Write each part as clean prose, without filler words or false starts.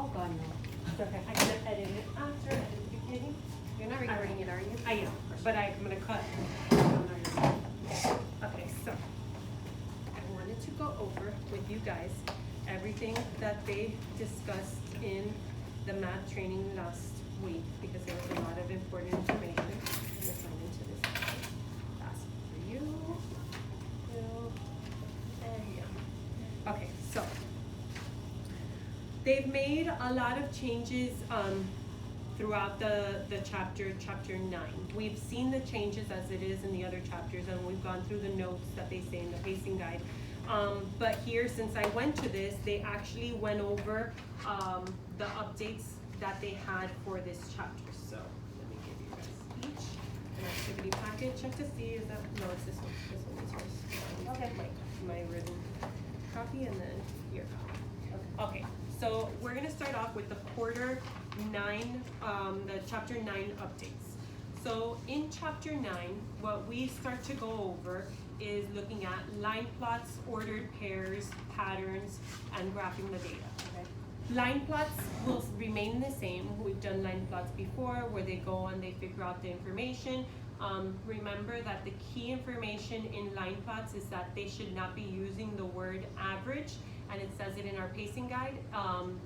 Oh, God, no. Okay, I'm gonna edit it after, edit the beginning. You're not recording it, are you? I am, but I'm gonna cut. Okay, so I wanted to go over with you guys everything that they discussed in the math training last week because there was a lot of important information. I'm gonna sign into this fast for you, and you. Okay, so they've made a lot of changes throughout the chapter 9. We've seen the changes as it is in the other chapters, and we've gone through the notes that they say in the pacing guide. But here, since I went to this, they actually went over the updates that they had for this chapter. So let me give you guys each an activity packet. Check to see, is that, no, it's this one. This one is yours. Okay. My written copy and then your copy. Okay, so we're gonna start off with the quarter 9, the chapter 9 updates. So in chapter 9, what we start to go over is looking at line plots, ordered pairs, patterns, and graphing the data. Okay. Line plots will remain the same. We've done line plots before where they go and they figure out the information. Remember that the key information in line plots is that they should not be using the word average, and it says it in our pacing guide,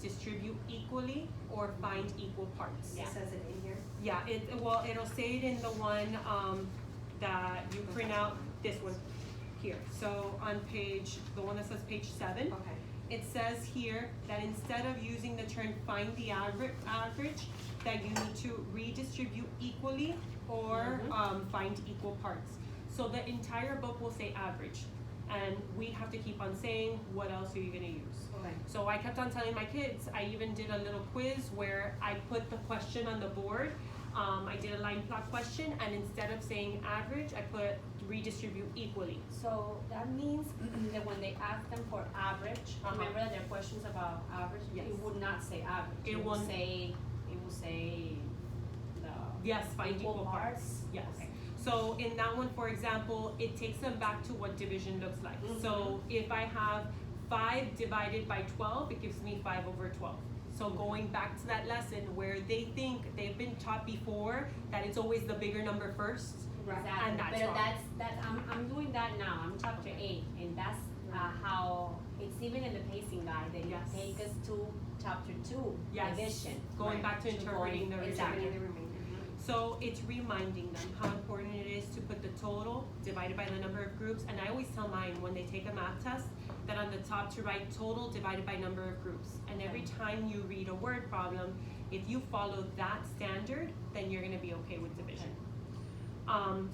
distribute equally or find equal parts. It says it in here. Yeah, it'll say it in the one that you print out, this one here. So on the one that says page 7. Okay. It says here that instead of using the term find the average, that you need to redistribute equally or find equal parts. So the entire book will say average, and we have to keep on saying what else are you gonna use. Okay. So I kept on telling my kids, I even did a little quiz where I put the question on the board. I did a line plot question, and instead of saying average, I put redistribute equally. So that means that when they ask them for average, remember that there are questions about average? Yes. It would not say average. It will won't. say the Yes, find equal parts. Yes. Okay. So in that one, for example, it takes them back to what division looks like. So if I have 5 divided by 12, it gives me 5 over 12. So going back to that lesson where they think they've been taught before that it's always the bigger number first. Exactly. And that's but wrong. I'm doing that now. I'm chapter 8, and that's how it's even in the pacing guide that Yes. you take us to chapter 2 Yes. revision. Going back to interpreting the exactly. remainder. So it's reminding them how important it is to put the total divided by the number of groups. And I always tell mine when they take a math test that on the top to write total divided by number of groups. And every time you read a word problem, if you follow that standard, then you're gonna be okay with division.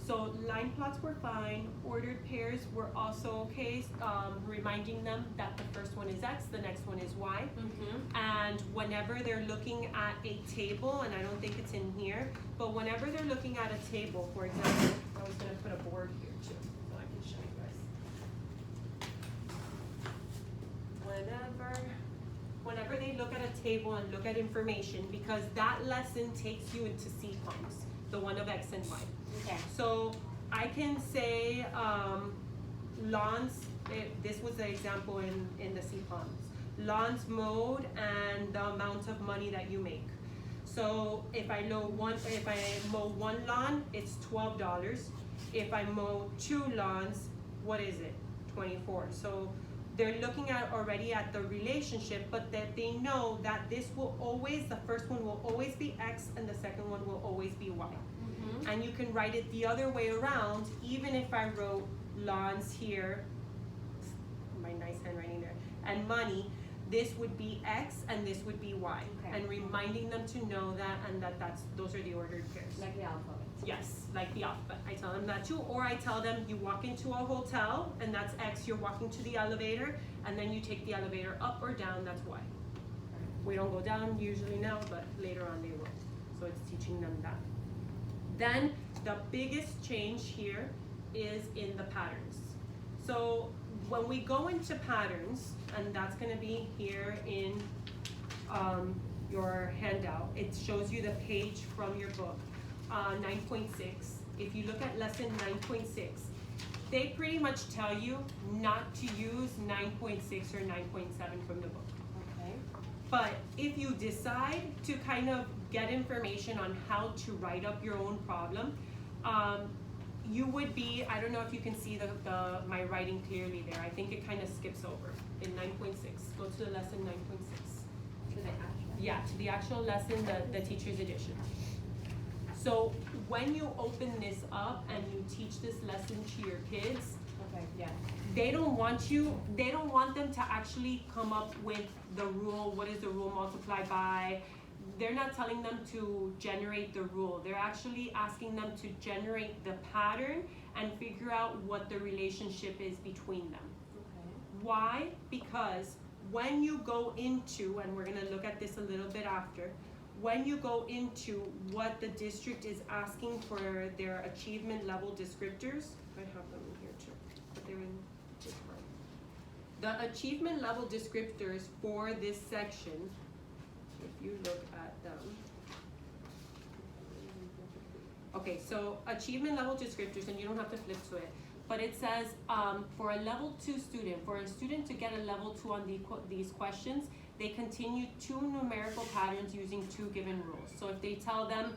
So line plots were fine, ordered pairs were also okay, reminding them that the first one is X, the next one is Y. And whenever they're looking at a table, and I don't think it's in here, but whenever they're looking at a table, for example, I was gonna put a board here too, so I can show you guys. Whenever they look at a table and look at information, because that lesson takes you into CPOMs, the one of X and Y. Okay. So I can say lawns, this was the example in the CPOMs. Lawns mowed and the amount of money that you make. So if I mow one lawn, it's $12. If I mow 2 lawns, what is it? 24. So they're looking at already at the relationship, but that they know that this will always, the first one will always be X and the second one will always be Y. And you can write it the other way around, even if I wrote lawns here, my nice handwriting there, and money, this would be X and this would be Y. Okay. And reminding them to know that and those are the ordered pairs. Like the alphabet. Yes, like the alphabet. I tell them that too. Or I tell them you walk into a hotel and that's X, you're walking to the elevator, and then you take the elevator up or down, that's Y. We don't go down usually now, but later on they will. So it's teaching them that. Then the biggest change here is in the patterns. So when we go into patterns, and that's gonna be here in your handout, it shows you the page from your book, 9.6. If you look at lesson 9.6, they pretty much tell you not to use 9.6 or 9.7 from the book. Okay. But if you decide to kind of get information on how to write up your own problem, you would be, I don't know if you can see my writing clearly there. I think it kind of skips over in 9.6. Go to the lesson 9.6. To the actual. Yeah, to the actual lesson, the teacher's edition. So when you open this up and you teach this lesson to your kids, Okay, yeah. they don't want them to actually come up with the rule, what is the rule multiplied by. They're not telling them to generate the rule. They're actually asking them to generate the pattern and figure out what the relationship is between them. Okay. Why? Because when you go into, and we're gonna look at this a little bit after, when you go into what the district is asking for their achievement level descriptors, I have them in here too, but they're in this one. The achievement level descriptors for this section, if you look at them. Okay, so achievement level descriptors, and you don't have to flip to it, but it says for a level 2 student, for a student to get a level 2 on these questions, they continue 2 numerical patterns using 2 given rules. So if they tell them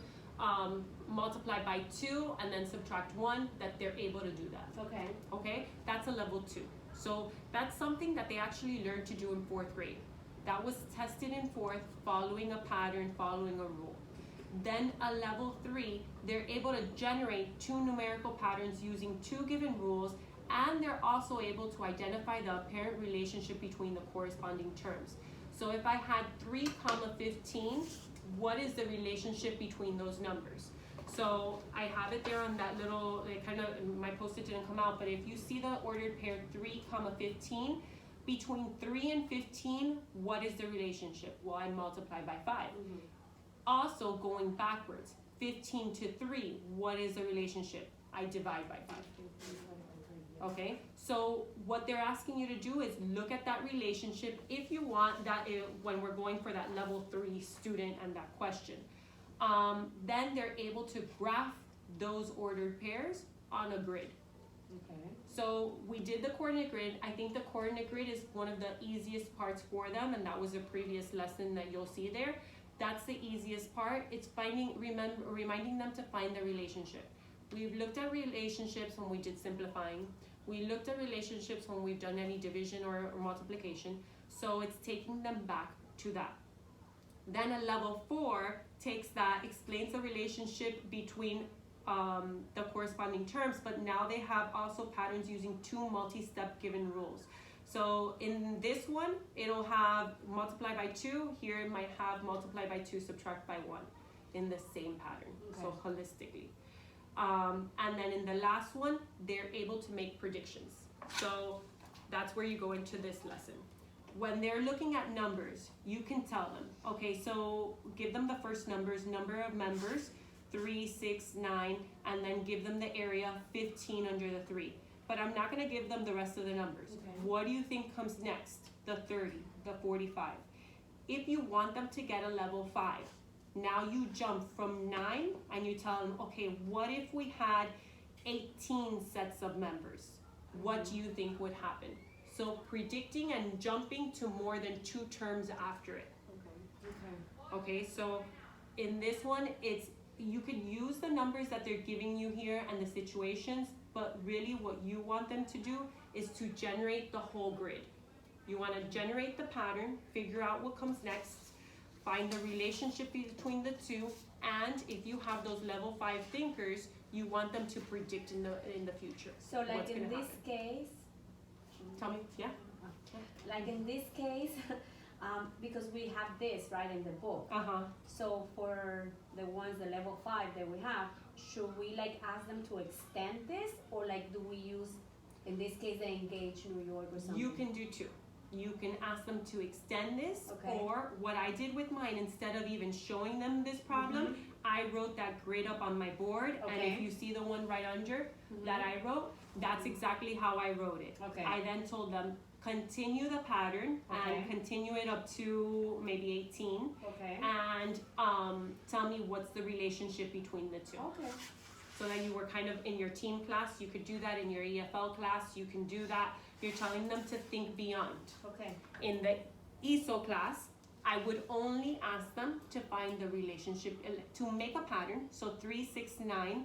multiply by 2 and then subtract 1, that they're able to do that. Okay. Okay, that's a level 2. So that's something that they actually learned to do in 4th grade. That was tested in 4th, following a pattern, following a rule. Then a level 3, they're able to generate 2 numerical patterns using 2 given rules, and they're also able to identify the apparent relationship between the corresponding terms. So if I had 3 comma 15, what is the relationship between those numbers? So I have it there on that little, my post-it didn't come out, but if you see the ordered pair 3 comma 15, between 3 and 15, what is the relationship? Well, I multiply by 5. Mm-hmm. Also going backwards, 15 to 3, what is the relationship? I divide by 5. Okay, so what they're asking you to do is look at that relationship if you want that when we're going for that level 3 student and that question. Then they're able to graph those ordered pairs on a grid. Okay. So we did the coordinate grid. I think the coordinate grid is one of the easiest parts for them, and that was a previous lesson that you'll see there. That's the easiest part. It's reminding them to find the relationship. We've looked at relationships when we did simplifying. We looked at relationships when we've done any division or multiplication. So it's taking them back to that. Then a level 4 takes that, explains the relationship between the corresponding terms, but now they have also patterns using 2 multi-step given rules. So in this one, it'll have multiply by 2. Here it might have multiply by 2, subtract by 1 in the same pattern, so holistically. And then in the last one, they're able to make predictions. So that's where you go into this lesson. When they're looking at numbers, you can tell them, okay, so give them the first numbers, number of members, 3, 6, 9, and then give them the area 15 under the 3. But I'm not gonna give them the rest of the numbers. Okay. What do you think comes next? The 30, the 45. If you want them to get a level 5, now you jump from 9 and you tell them, okay, what if we had 18 sets of members? What do you think would happen? So predicting and jumping to more than 2 terms after it. Okay, so in this one, you can use the numbers that they're giving you here and the situations, but really what you want them to do is to generate the whole grid. You want to generate the pattern, figure out what comes next, find the relationship between the 2, and if you have those level 5 thinkers, you want them to predict in the future. So like what's in gonna this happen. case, Tell me, yeah? like in this case, because we have this right in the book. Uh-huh. So for the ones, the level 5 that we have, should we like ask them to extend this, or like do we use, in this case, the Engage New York or something? You can do 2. You can ask them to extend this, Okay. or what I did with mine, instead of even showing them this problem, I wrote that grid up on my board, and Okay. if you see the one right under that I wrote, that's exactly how I wrote it. Okay. I then told them, continue the pattern Okay. and continue it up to maybe 18, Okay. and tell me what's the relationship between the 2. Okay. So that you were kind of in your team class, you could do that in your EFL class, you can do that. You're telling them to think beyond. Okay. In the ESO class, I would only ask them to find the relationship, to make a pattern. So 3, 6, 9,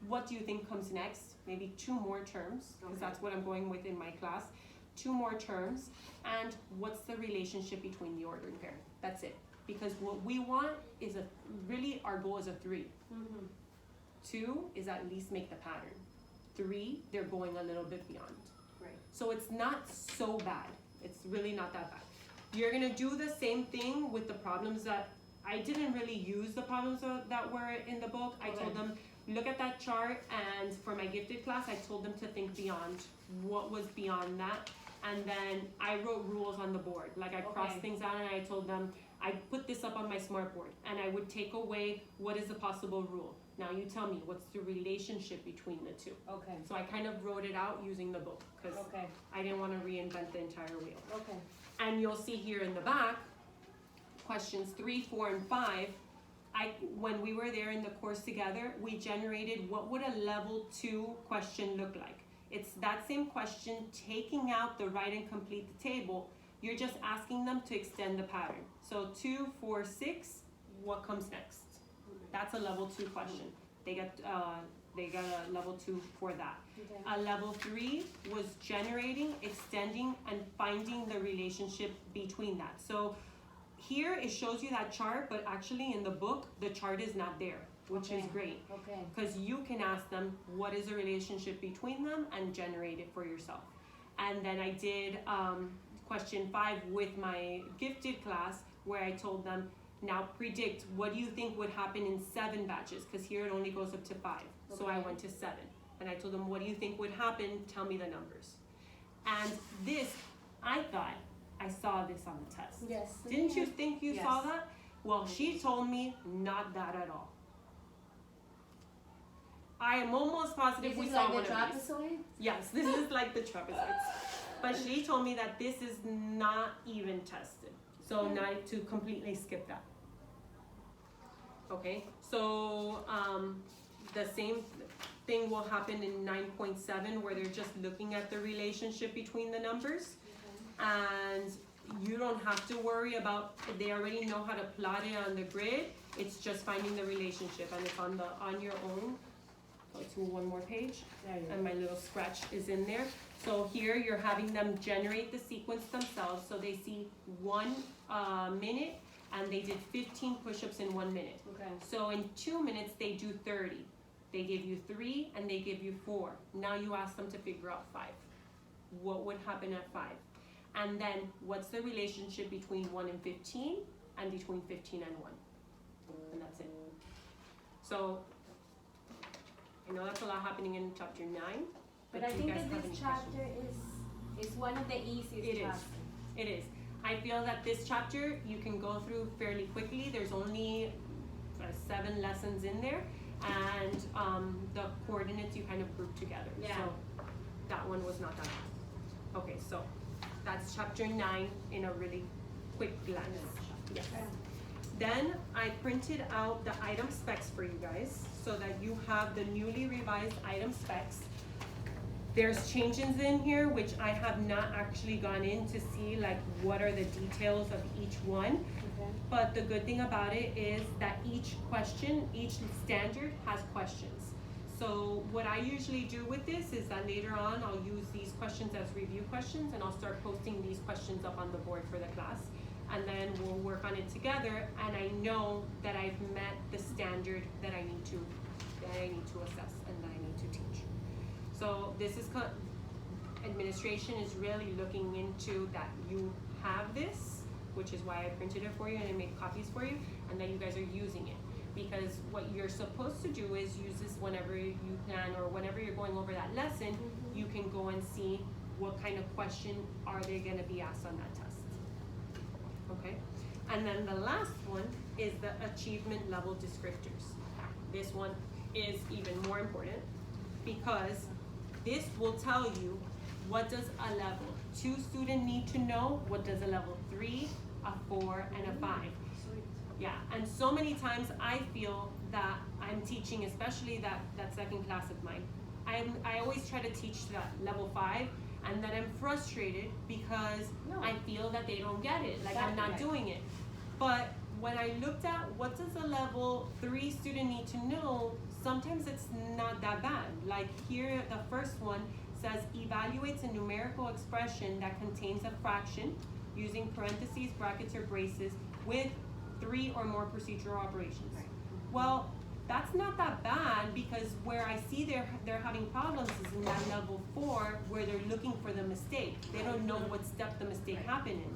what do you think comes next? Maybe 2 more terms, because that's what I'm going with in my class. 2 more terms, and what's the relationship between the order and pair? That's it. Because what we want is really our goal is a 3. 2 is at least make the pattern. 3, they're going a little bit beyond. Right. So it's not so bad. It's really not that bad. You're gonna do the same thing with the problems that I didn't really use the problems that were in the book. I told them, look at that chart, and for my gifted class, I told them to think beyond. What was beyond that? And then I wrote rules on the board. Like I crossed things out and I told them, I put this up on my smart board and I would take away what is the possible rule. Now you tell me, what's the relationship between the 2? Okay. So I kind of wrote it out using the book because I didn't want to reinvent the entire wheel. Okay. And you'll see here in the back, questions 3, 4, and 5, when we were there in the course together, we generated what would a level 2 question look like. It's that same question, taking out the write and complete the table. You're just asking them to extend the pattern. So 2, 4, 6, what comes next? That's a level 2 question. They got a level 2 for that. Okay. A level 3 was generating, extending, and finding the relationship between that. So here it shows you that chart, but actually in the book, the chart is not there, which is great. Okay. Because you can ask them what is the relationship between them and generate it for yourself. And then I did question 5 with my gifted class where I told them, now predict what do you think would happen in 7 batches, because here it only goes up to 5. So I went to 7. And I told them, what do you think would happen? Tell me the numbers. And this, I thought I saw this on the test. Yes. Didn't you think you saw that? Well, she told me not that at all. I am almost positive we saw one of these. This is like the trapezoid? Yes, this is like the trapezoids. But she told me that this is not even tested. So not to completely skip that. Okay, so the same thing will happen in 9.7 where they're just looking at the relationship between the numbers. And you don't have to worry about, they already know how to plot it on the grid. It's just finding the relationship, and it's on your own. Go to one more page, and my little scratch is in there. So here you're having them generate the sequence themselves. So they see 1 minute, and they did 15 push-ups in 1 minute. Okay. So in 2 minutes, they do 30. They give you 3, and they give you 4. Now you ask them to figure out 5. What would happen at 5? And then what's the relationship between 1 and 15, and between 15 and 1? And that's it. So I know that's a lot happening in chapter 9. But I think that this chapter is one of the easiest chapters. It is. I feel that this chapter you can go through fairly quickly. There's only 7 lessons in there, and the coordinates you kind of group together. Yeah. So that one was not that bad. Okay, so that's chapter 9 in a really quick glance. Yes. Then I printed out the item specs for you guys so that you have the newly revised item specs. There's changes in here which I have not actually gone in to see like what are the details of each one. Okay. But the good thing about it is that each question, each standard has questions. So what I usually do with this is that later on I'll use these questions as review questions, and I'll start posting these questions up on the board for the class. And then we'll work on it together, and I know that I've met the standard that I need to assess and that I need to teach. So this is administration is really looking into that you have this, which is why I printed it for you and I made copies for you, and that you guys are using it. Because what you're supposed to do is use this whenever you can, or whenever you're going over that lesson, you can go and see what kind of question are they going to be asked on that test. Okay? And then the last one is the achievement level descriptors. This one is even more important because this will tell you what does a level 2 student need to know, what does a level 3, a 4, and a 5. Yeah, and so many times I feel that I'm teaching, especially that second class of mine, I always try to teach that level 5, and then I'm frustrated because I feel that they don't get it, like I'm not doing it. But when I looked at what does a level 3 student need to know, sometimes it's not that bad. Like here, the first one says evaluates a numerical expression that contains a fraction using parentheses, brackets, or braces with 3 or more procedural operations. Right. Well, that's not that bad, because where I see they're having problems is in that level 4 where they're looking for the mistake. They don't know what step the mistake happened in.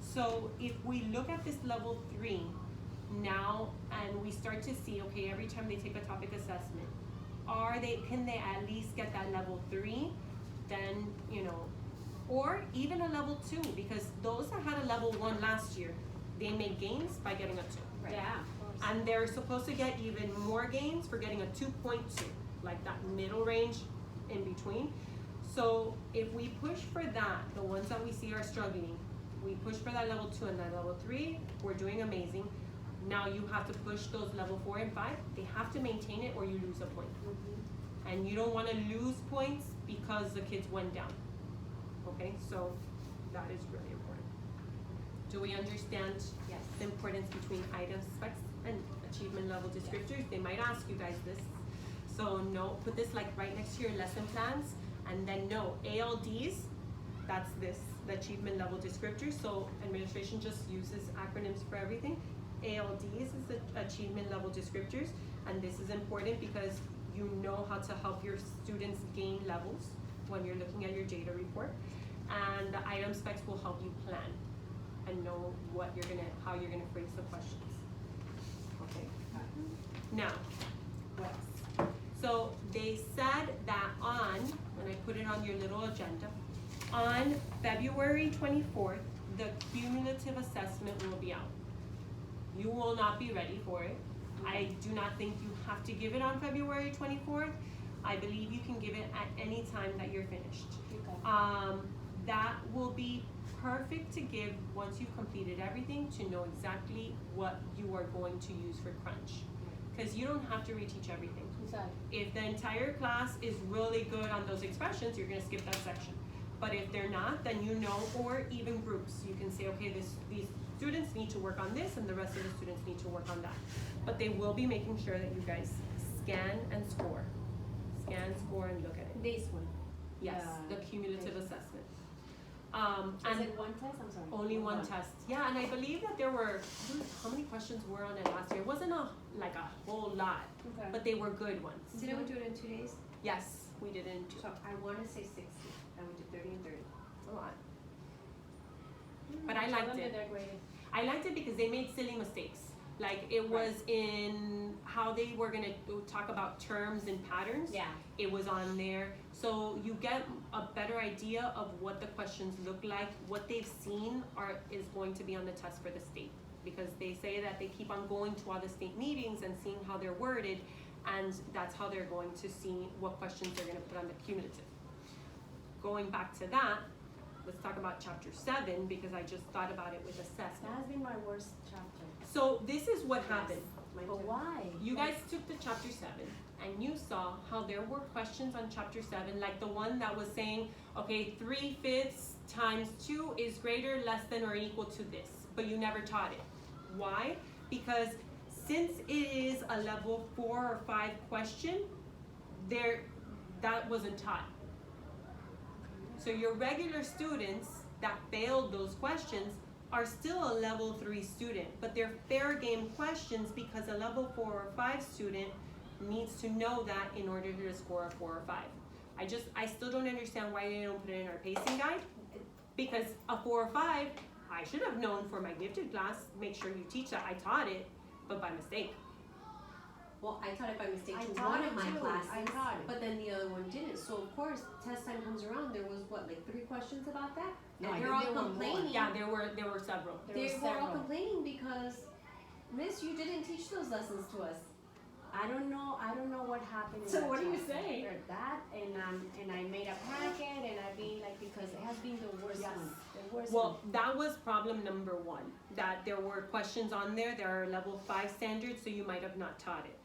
So if we look at this level 3 now and we start to see, okay, every time they take a topic assessment, can they at least get that level 3? Then, you know, or even a level 2, because those that had a level 1 last year, they made gains by getting a 2. Right. Yeah, of course. And they're supposed to get even more gains for getting a 2.2, like that middle range in between. So if we push for that, the ones that we see are struggling, we push for that level 2 and that level 3, we're doing amazing. Now you have to push those level 4 and 5. They have to maintain it or you lose a point. Mhm. And you don't want to lose points because the kids went down. Okay, so that is really important. Do we understand Yes. the importance between item specs and achievement level descriptors? They might ask you guys this. So no, put this like right next to your lesson plans, and then no, ALDs, that's this, the achievement level descriptors. So administration just uses acronyms for everything. ALDs is the achievement level descriptors, and this is important because you know how to help your students gain levels when you're looking at your data report. And the item specs will help you plan and know how you're gonna phrase the questions. Okay. Now, What? so they said that when I put it on your little agenda, on February 24th, the cumulative assessment will be out. You will not be ready for it. I do not think you have to give it on February 24th. I believe you can give it at any time that you're finished. Okay. That will be perfect to give once you've completed everything, to know exactly what you are going to use for crunch. Because you don't have to reteach everything. Exactly. If the entire class is really good on those expressions, you're gonna skip that section. But if they're not, then you know, or even groups, you can say, okay, these students need to work on this and the rest of the students need to work on that. But they will be making sure that you guys scan and score. Scan, score, and look at it. This one. Yes, the cumulative assessment. And Is it one test? I'm sorry. only one test. Yeah, and I believe that there were, how many questions were on it last year? It wasn't a whole lot, Okay. but they were good ones. Didn't we do it in 2 days? Yes, we did in 2. So I wanna say 60, and we did 30 and 30. It's a lot. But I Tell liked them that it. they're graded. I liked it because they made silly mistakes. Like it was in how they were gonna talk about terms and patterns. Yeah. It was on there. So you get a better idea of what the questions look like. What they've seen is going to be on the test for the state. Because they say that they keep on going to all the state meetings and seeing how they're worded, and that's how they're going to see what questions they're gonna put on the cumulative. Going back to that, let's talk about chapter 7 because I just thought about it with That assessment. has been my worst chapter. So this is what happened. Mine But too. why? You guys took the chapter 7 and you saw how there were questions on chapter 7, like the one that was saying, okay, 3/5 times 2 is greater, less than, or equal to this, but you never taught it. Why? Because since it is a level 4 or 5 question, that wasn't taught. So your regular students that failed those questions are still a level 3 student, but they're fair game questions because a level 4 or 5 student needs to know that in order to score a 4 or 5. I still don't understand why they don't put it in our pacing guide, because a 4 or 5, I should have known for my gifted class, make sure you teach that. I taught it, but by mistake. Well, I taught it by mistake I to taught one it of my too. classes, I taught it. but then the other one didn't. So of course, test time comes around. There was what, like 3 questions about that, No, I and they're think all there were more. complaining. Yeah, there were several. There They were were all several. complaining because, Miss, you didn't teach those lessons to us. I don't know what happened. In So that what do you chapter. say? Or that, and I made a packet, and I've been like, because it has been the worst Yes. one. The worst Well, one. that was problem number 1, that there were questions on there. There are level 5 standards, so you might have not taught it.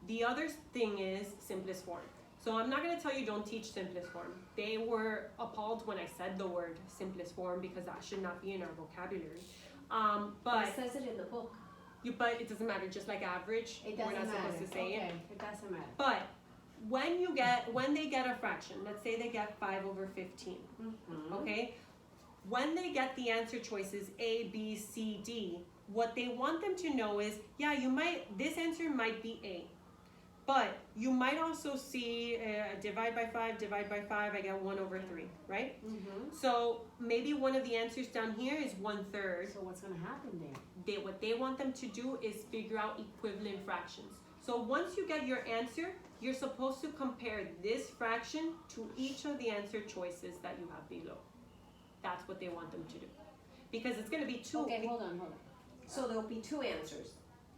The other thing is simplest form. So I'm not going to tell you don't teach simplest form. They were appalled when I said the word simplest form because that should not be in our vocabulary. But It says it in the book. but it doesn't matter. Just like average, It we're doesn't not matter. supposed to say Okay, it. it doesn't matter. But when they get a fraction, let's say they get 5/15, Mm-hmm. okay? When they get the answer choices A, B, C, D, what they want them to know is, yeah, this answer might be A, but you might also see divide by 5, I get 1/3, right? Mm-hmm. So maybe one of the answers down here is 1/3. So what's gonna happen there? What they want them to do is figure out equivalent fractions. So once you get your answer, you're supposed to compare this fraction to each of the answer choices that you have below. That's what they want them to do. Because it's going to be two. Okay, hold on. So there'll be two answers,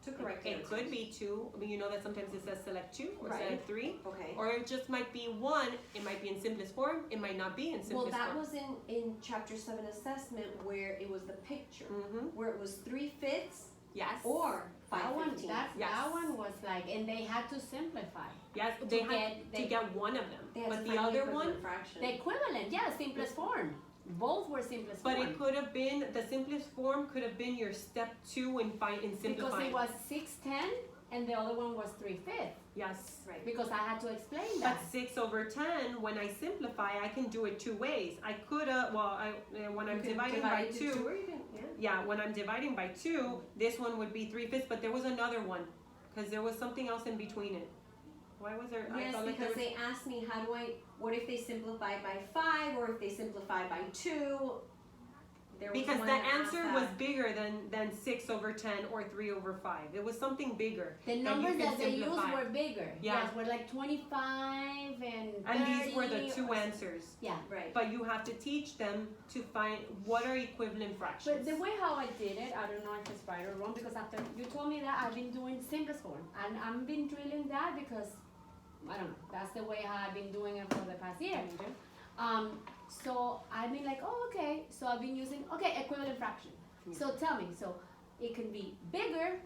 two correct It answers. could be two. I mean, you know that sometimes it says select 2 or Right. select 3. Okay. Or it just might be 1. It might be in simplest form. It might not be in simplest Well, that form. was in chapter 7 assessment where it was the picture, Mm-hmm. where it was 3/5 Yes. or That one, 5/15. that Yes. one was like, and they had to simplify. Yes, they had to get one of them. They had But to the find other equivalent one, fraction. The equivalent, yeah, simplest form. Both were simplest but form. it could have been, the simplest form could have been your step 2 in Because simplifying. it was 6/10 and the other one was 3/5. Yes. Right. Because I had to explain But that. 6/10, when I simplify, I can do it 2 ways. I could have, when I'm You can dividing divide by it to 2, or you can, yeah. yeah, when I'm dividing by 2, this one would be 3/5, but there was another one, because there was something else in between it. Why was there? I Yes, felt like there because was, they asked me what if they simplify by 5 or if they simplify by 2? There was because one the that asked answer that. was bigger than 6/10 or 3/5. It was something bigger. The you numbers can that they used simplify. were bigger. Yeah. Yes, were like 25 and 30. And these were the 2 or- answers. Yeah. Right. But you have to teach them to find what are equivalent fractions. But the way how I did it, I don't know if it's right or wrong, because after you told me that, I've been doing simplest form. And I've been drilling that because, I don't know, that's the way how I've been doing it for the past year. So I've been like, oh, okay. So I've been using, equivalent fraction. Yeah. So tell me, so it can be bigger,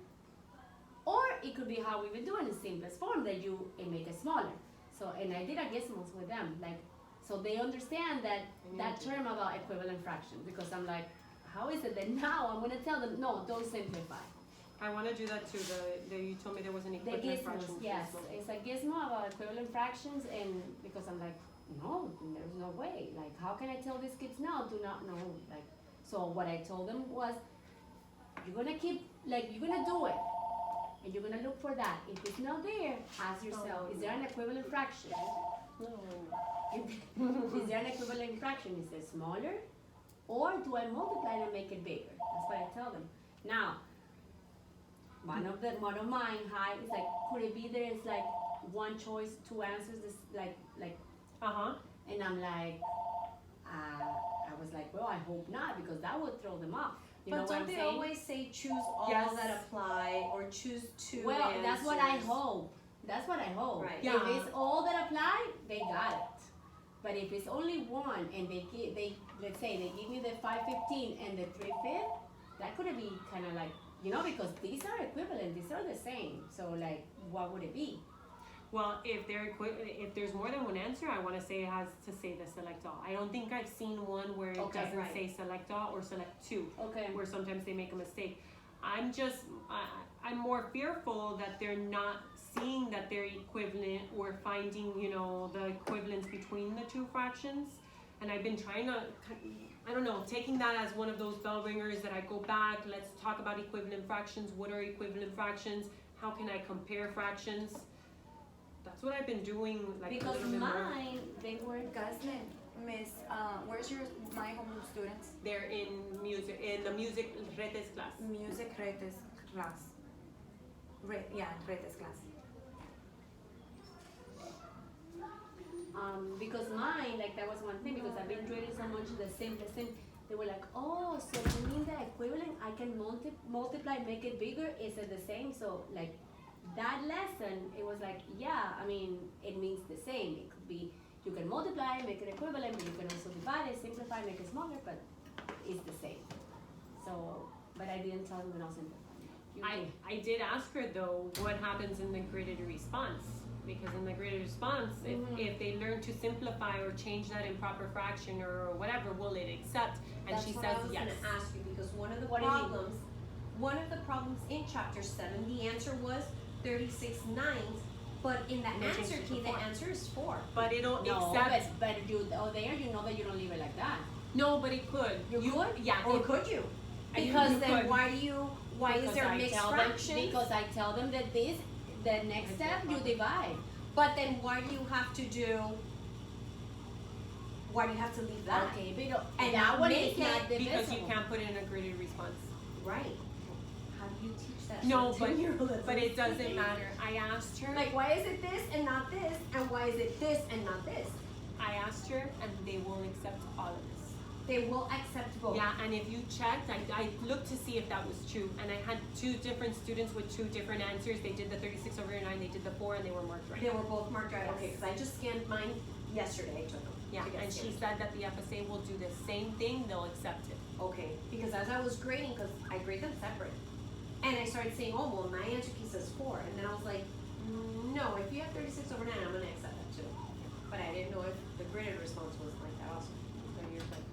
or it could be how we've been doing in simplest form, that you make it smaller. So, and I did a gizmos with them, like, so they understand that term about equivalent fraction, because I'm like, how is it that now I'm gonna tell them, no, don't simplify. I want to do that too. You told me there was an The equivalent gizmos, fraction. yes, gizmo. it's a gizmo about equivalent fractions, and because I'm like, no, there's no way. Like, how can I tell these kids now do not know? Like, so what I told them was, you're gonna you're gonna do it, and you're gonna look for that. If it's not there, ask yourself, is there an equivalent fraction? Is there an equivalent fraction? Is it smaller, or do I multiply and make it bigger? That's what I tell them. Now, one of mine high is like, could it be there is like one choice, 2 answers, this like, and I'm like, I was like, well, I hope not, because that would throw them off. You know But what don't I'm they saying? always say choose all Yes. that apply or choose 2 Well, answers? that's what I hope. That's what I hope. Right. Yeah. If it's all that apply, they got it. But if it's only one, and let's say they give me the 5/15 and the 3/5, that could be kind of like, because these are equivalent, these are the same. So like, what would it be? Well, if there's more than one answer, I want to say it has to say the select all. I don't think I've seen one where it Okay, doesn't right. say select all or select 2, Okay. where sometimes they make a mistake. I'm more fearful that they're not seeing that they're equivalent or finding, the equivalence between the 2 fractions. And I've been trying to, I don't know, taking that as one of those bell ringers that I go back, let's talk about equivalent fractions. What are equivalent fractions? How can I compare fractions? That's what I've been doing, like, a Because little bit more. mine, they were. Guzman, Miss, where's my home students? They're in the music retes class. Music Retes class. Retes class. Because mine, like, that was one thing, because I've been drilling so much the simplest thing. They were like, oh, so you mean the equivalent, I can multiply, make it bigger, is it the same? So, like, that lesson, it was like, yeah, I mean, it means the same. It could be, you can multiply, make it equivalent, but you can also divide it, simplify, make it smaller, but it's the same. So, but I didn't tell them when I was simplifying. I did ask her though, what happens in the graded response? because in the graded response, if they learn to simplify or change that improper fraction or whatever, will it accept? And That's she what says I was yes. gonna ask you, because one of the What do you mean? problems in chapter 7, the answer was 36/9, but in the And they changed answer it to key, the 4. answer is 4. But it'll No, accept. but you, there you know that you don't leave it like that. No, but it could. You could? Yeah. Or it- could you? I- Because you then could. why is Because there I mixed tell fractions? Them, because I tell them that the next step you divide. But then why do you have to leave that? Okay, but And that not one make is not it- divisible. Because you can't put it in a graded response. Right. How do you teach that? No, to a but 10-year-old that's but it doesn't listening? matter. I asked her. Like, why is it this and not this? And why is it this and not this? I asked her, and they will accept all of this. They will accept both. Yeah, and if you checked, I looked to see if that was true, and I had 2 different students with 2 different answers. They did the 36/9, they did the 4, and they were marked right. They were both marked right. Okay, Yes. because I just scanned mine yesterday. I took them. Yeah, to get and she scanned. said that the FSA will do the same thing. They'll accept it. Okay, because as I was grading, because I grade them separate, and I started saying, oh, well, my answer key says 4, and then I was like, no, if you have 36/9, I'm gonna accept that too. But I didn't know if the graded response was like that also. So you're like,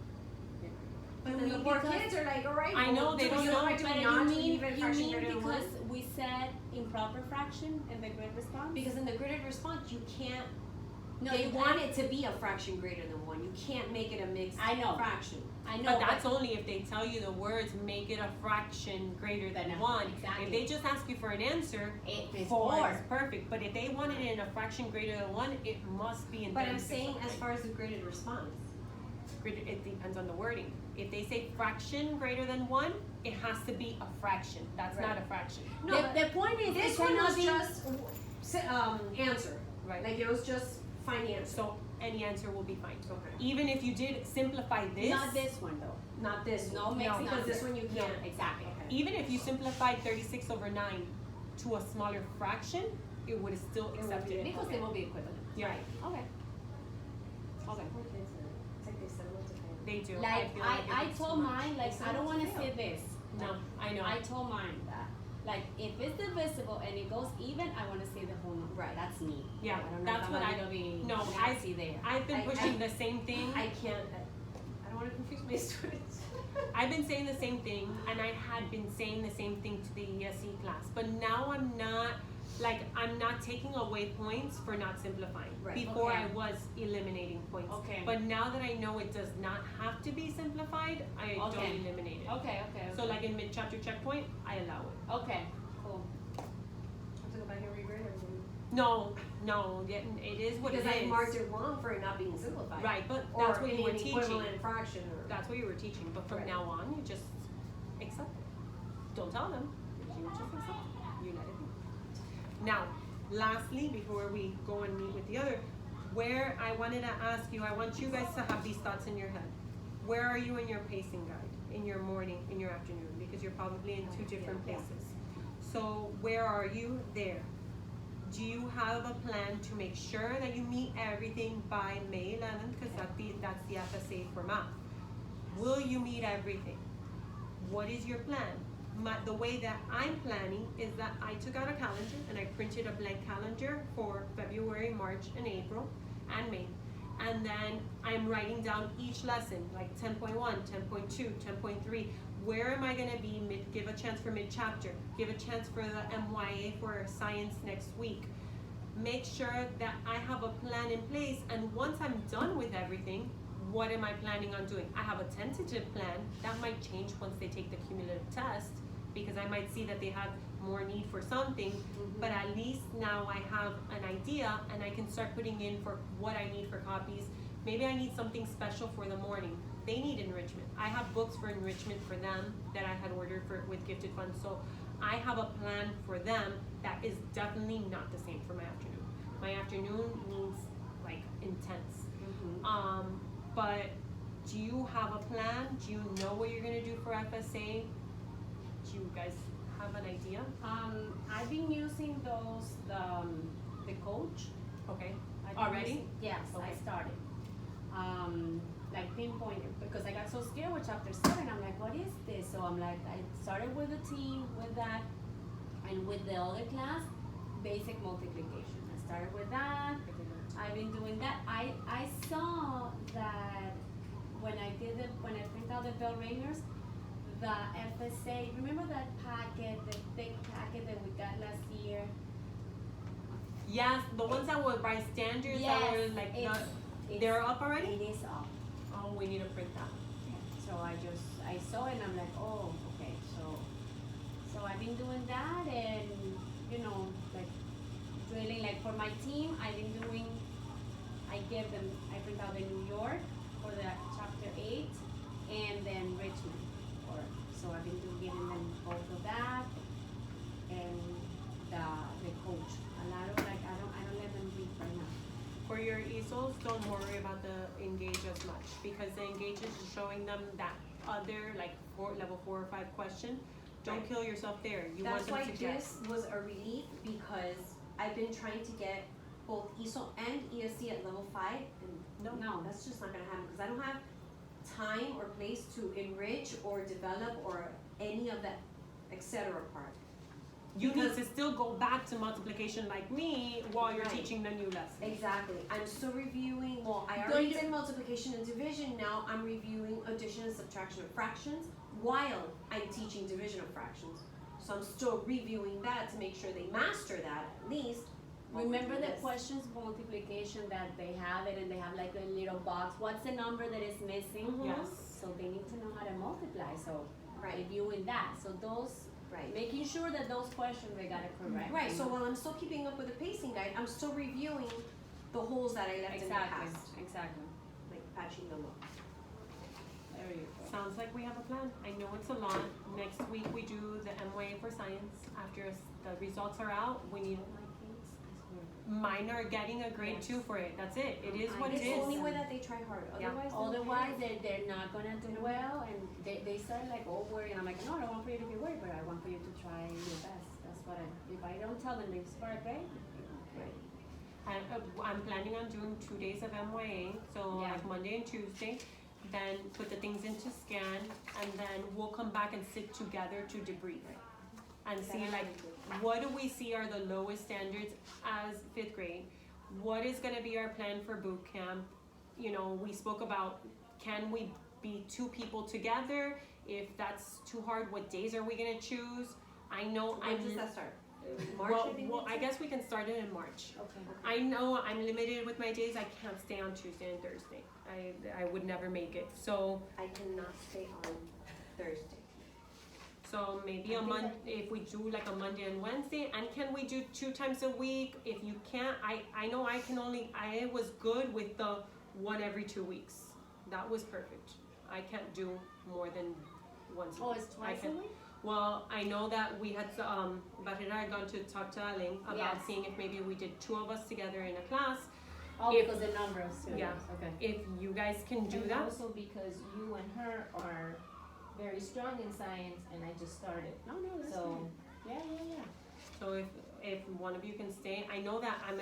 but then the poor because- kids are like, all right, I know, well, they do don't we know, or do But we you not mean, leave it fraction you greater mean than one? because we said improper fraction in the grid response? Because in the graded response, you can't. No, They you want can't. it to be a fraction greater than 1. You can't make it a mixed I know. fraction. I know, But that's only if they tell you the words make it a fraction greater than Than a- 1. exactly. If they just ask you for an answer, it is 4 4. is perfect. But if they want it in a fraction greater than 1, it must be in But I'm 36 saying over as 9. far as the graded response. It depends on the wording. If they say fraction greater than 1, it has to be a fraction. That's not a fraction. No, but the point is, this it one cannot was be. just answer. Right. Like it was just find answer. So any answer will be fine. Okay. Even if you did simplify this, Not this one though. Not this No one. mix, because not this this. one you No, can't. exactly. Okay. even if you simplified 36/9 to a smaller fraction, it would still would accept be it. Because they will be equivalent. Yeah, Okay. Okay. It's like they settle it to fail. they do. Like feel I it's told too much. mine, like I don't wanna say this. No, I know. I told mine that, like, if it's divisible and it goes even, I wanna say the whole number. Right. That's me. Yeah, I don't know that's if I'm what a I- little bit no, nasty there. I've been I- pushing the same thing. I can't. I don't want to confuse my students. I've been saying the same thing, and I had been saying the same thing to the ESE class, but now I'm not taking away points for not simplifying. Right. Before Okay. I was eliminating points. Okay. But now that I know it does not have to be simplified, I Okay. don't eliminate it. Okay, okay. So like in mid-chapter checkpoint, I allow it. Okay, cool. I have to go back and regrade everything. No, it is what Because it is. I marked it wrong for it not being simplified. Right, but Or that's what in you were an teaching. equivalent fraction. Or, That's what you were teaching, but from Right. now on, you just accept it. Don't tell them, you just accept it. You let it be. Now, lastly, before we go and meet with the other, where I wanted to ask you, I want you guys to have these thoughts in your head. Where are you in your pacing guide? In your morning, in your afternoon? Because you're probably in 2 different Yeah. places. So where are you there? Do you have a plan to make sure that you meet everything by May 11th? Because that's the FSA for math. Will you meet everything? What is your plan? The way that I'm planning is that I took out a calendar and I printed a blank calendar for February, March, and April, and May. And then I'm writing down each lesson, like 10.1, 10.2, 10.3. Where am I gonna be give a chance for mid-chapter, give a chance for the MYA for science next week. Make sure that I have a plan in place, and once I'm done with everything, what am I planning on doing? I have a tentative plan. That might change once they take the cumulative test, because I might see that they have more need for something, but at least now I have an idea and I can start putting in for what I need for copies. Maybe I need something special for the morning. They need enrichment. I have books for enrichment for them that I had ordered with Gifted Funds, so I have a plan for them that is definitely not the same for my afternoon. My afternoon needs like intense. But do you have a plan? Do you know what you're gonna do for FSA? Do you guys have an idea? I've been using the coach. Okay. I've been Already? using- Yes, I Okay. started. Like pinpointed, because I got so scared with chapter 7, I'm like, what is this? So I'm like, I started with the team, with that, and with the other class, basic multiplication. I started with that. I've been doing that. I saw that when I print out the bell ringers, the FSA, remember that packet, the thick packet that we got last year? Yes, the ones that were by standards that were like they're up already? It is up. Oh, we need to print that. So I saw it and I'm like, oh, okay, so I've been doing that and, you know, like drilling, like for my team, I print out the New York for the chapter 8 and then Richmond. So I've been giving them both of that and the coach. A lot of like, I don't let them read right now. For your easels, don't worry about the engage as much because the engage is showing them that other like level 4 or 5 question. Don't kill yourself there. You That's want why them to get. this was a relief because I've been trying to get both ESOL and ESC at level 5 and no, that's just not gonna happen because I don't have time or place to enrich or develop or any of that etc. part. You need to still go back to multiplication like me while you're Right. teaching the new lesson. Exactly. I'm still reviewing, well, I already did multiplication and division, now I'm reviewing addition and subtraction of fractions while I'm teaching division of fractions. So I'm still reviewing that to make sure they master that at least. Remember the Yes. questions multiplication that they have it and they have like a little box. What's the number that is missing? Yes. So they need to know how to multiply. So Right. reviewing that. So those, Right. making sure that those questions they got it correct. Right, you so know? while I'm still keeping up with the pacing guide, I'm still reviewing the holes that I left in the Exactly, past, exactly. like patching them up. There you go. Sounds like we have a plan. I know it's a lot. Next week we do the MYA for science. After the results are out, we need. Mine are getting a grade 2 for it. That's it. It is what it It's the is. only way that they try hard, Yeah. otherwise. Otherwise, they're not gonna do well, and they start like worrying. And I'm like, no, I don't want for you to be worried, but I want for you to try your best. That's what if I don't tell them they start grade. And I'm planning on doing 2 days of MYA, so Yeah. like Monday and Tuesday. Then put the things into scan, and then we'll come back and sit together to debrief and see like what do we see are the lowest standards as 5th grade. What is going to be our plan for boot camp? You know, we spoke about can we be 2 people together? If that's too hard, what days are we going to choose? I know When does that start? March, well, I think well, it's I guess we can start it in March. Okay. I know I'm limited with my days. I can't stay on Tuesday and Thursday. I would never make it. So I cannot stay on Thursday. maybe a month if we do like a Monday and Wednesday. And can we do 2 times a week? If you can't, I know I can only. I was good with the 1 every 2 weeks. That was perfect. I can't do more than once. Oh, it's twice a week? Well, I know that we had Barrera had gone to talk to Aling about Yes. seeing if maybe we did 2 of us together in a class. Oh, If- because the number of students. Yeah. Okay. If you guys can do And that. also because you and her are very strong in science and I just started. No, that's So fine. Yeah. So if one of you can stay, I know that I'm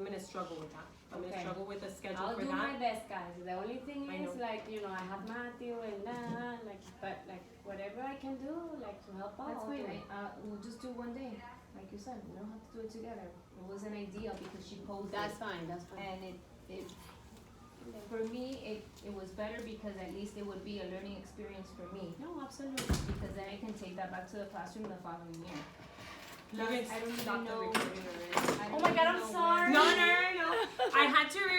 gonna struggle with that. I'm gonna Okay. struggle with a schedule I'll for do that. my best, guys. The only thing I is, know. like, you know, I have Matthew and but like whatever I can do, like to help out. that's I'll fine. do it. We'll just do 1 day, like you said. We don't have to do it together. It was an idea because she posed That's it, fine. That's fine. and it for me it was better because at least it would be a learning experience for me No, absolutely. because then I can take that back to the classroom the following year. You can I don't stop even the know. recording already. I Oh don't my even God, I'm know sorry. No. I had to